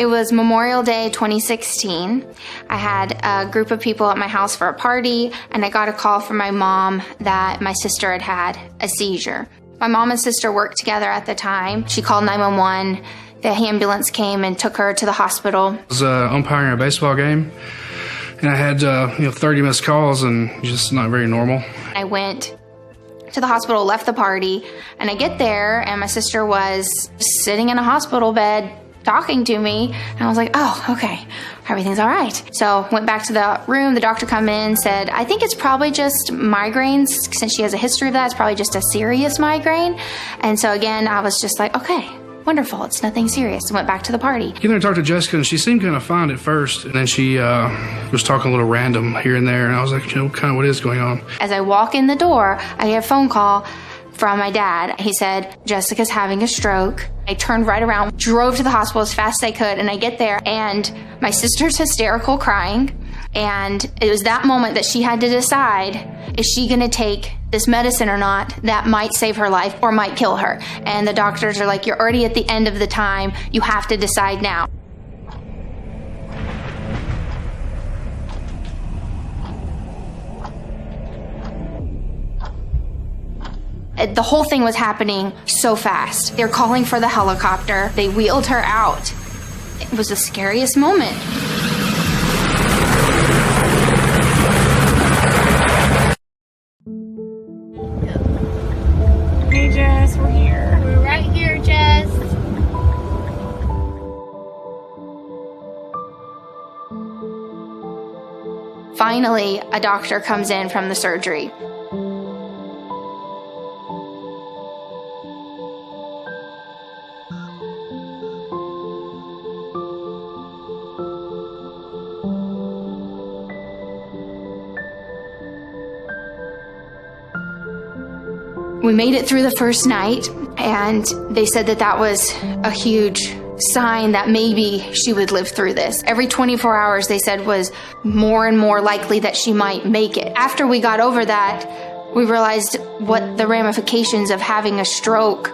It was Memorial Day 2016. I had a group of people at my house for a party, and I got a call from my mom that my sister had had a seizure. My mom and sister worked together at the time. She called 911. The ambulance came and took her to the hospital. I was umpiring a baseball game, and I had 30 missed calls, and just not very normal. I went to the hospital, left the party, and I get there, and my sister was sitting in a hospital bed talking to me, and I was like, oh, okay, everything's all right. So went back to the room, the doctor come in, said, I think it's probably just migraines. Since she has a history of that, it's probably just a serious migraine. And so again, I was just like, okay, wonderful, it's nothing serious. Went back to the party. Get there and talked to Jessica, and she seemed kind of fine at first, and then she was talking a little random here and there, and I was like, kind of what is going on? As I walk in the door, I get a phone call from my dad. He said, Jessica's having a stroke. I turned right around, drove to the hospital as fast as I could, and I get there, and my sister's hysterical crying, and it was that moment that she had to decide, is she gonna take this medicine or not that might save her life or might kill her? And the doctors are like, you're already at the end of the time, you have to decide now. The whole thing was happening so fast. They're calling for the helicopter. They wheeled her out. It was the scariest moment. Hey Jess, we're here. We're right here, Jess. Finally, a doctor comes in from the surgery. We made it through the first night, and they said that that was a huge sign that maybe she would live through this. Every 24 hours, they said, was more and more likely that she might make it. After we got over that, we realized what the ramifications of having a stroke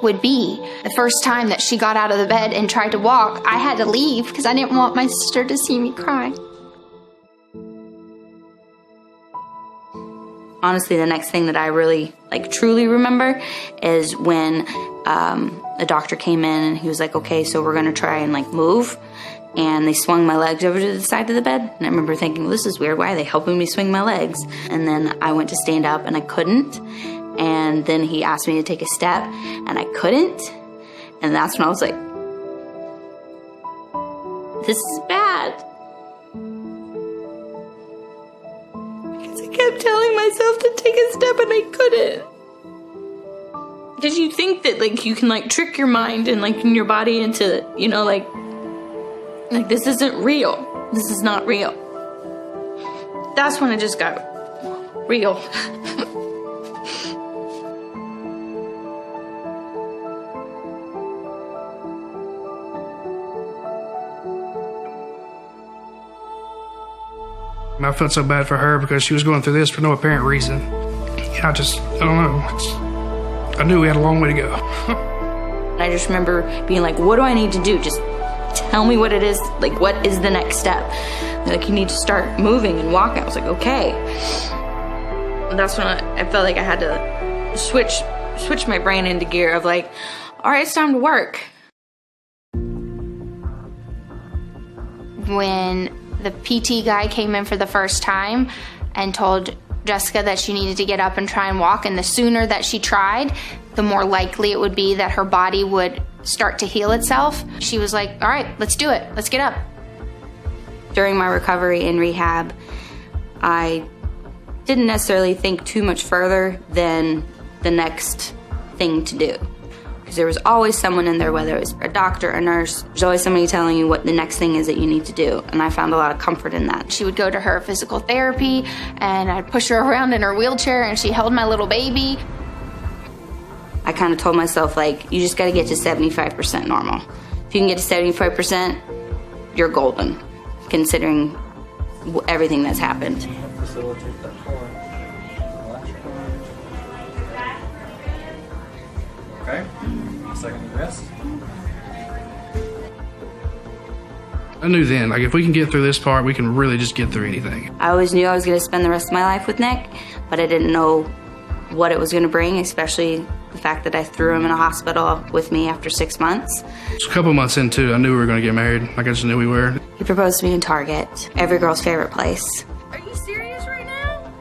would be. The first time that she got out of the bed and tried to walk, I had to leave because I didn't want my sister to see me cry. Honestly, the next thing that I really, truly remember is when a doctor came in and he was like, okay, so we're gonna try and move. And they swung my legs over to the side of the bed. And I remember thinking, well, this is weird, why are they helping me swing my legs? And then I went to stand up and I couldn't. And then he asked me to take a step and I couldn't. And that's when I was like, this is bad. I kept telling myself to take a step and I couldn't. Because you think that you can trick your mind and in your body into, this isn't real. This is not real. That's when it just got real. I felt so bad for her because she was going through this for no apparent reason. I don't know. I knew we had a long way to go. I just remember being like, what do I need to do? Just tell me what it is. What is the next step? You need to start moving and walking. I was like, okay. And that's when I felt like I had to switch my brain into gear of all right, it's time to work. When the PT guy came in for the first time and told Jessica that she needed to get up and try and walk, and the sooner that she tried, the more likely it would be that her body would start to heal itself. She was like, all right, let's do it. Let's get up. During my recovery in rehab, I didn't necessarily think too much further than the next thing to do. Because there was always someone in there, whether it was a doctor, a nurse, there's always somebody telling you what the next thing is that you need to do. And I found a lot of comfort in that. She would go to her physical therapy, and I'd push her around in her wheelchair, and she held my little baby. I kind of told myself, you just got to get to 75% normal. If you can get to 75%, you're golden, considering everything that's happened. Okay, second rest. I knew then, like, if we can get through this part, we can really just get through anything. I always knew I was going to spend the rest of my life with Nick, but I didn't know what it was going to bring, especially the fact that I threw him in a hospital with me after 6 months. Just a couple months into it, I knew we were going to get married. Like, I just knew we were. He proposed to me in Target, every girl's favorite place. Are you serious right now?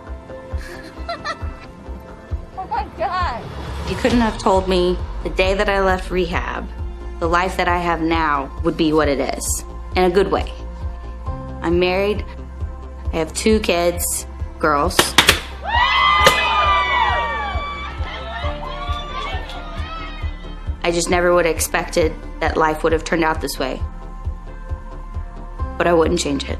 Oh my God. You couldn't have told me the day that I left rehab, the life that I have now would be what it is, in a good way. I'm married, I have 2 kids, girls. I just never would have expected that life would have turned out this way. But I wouldn't change it.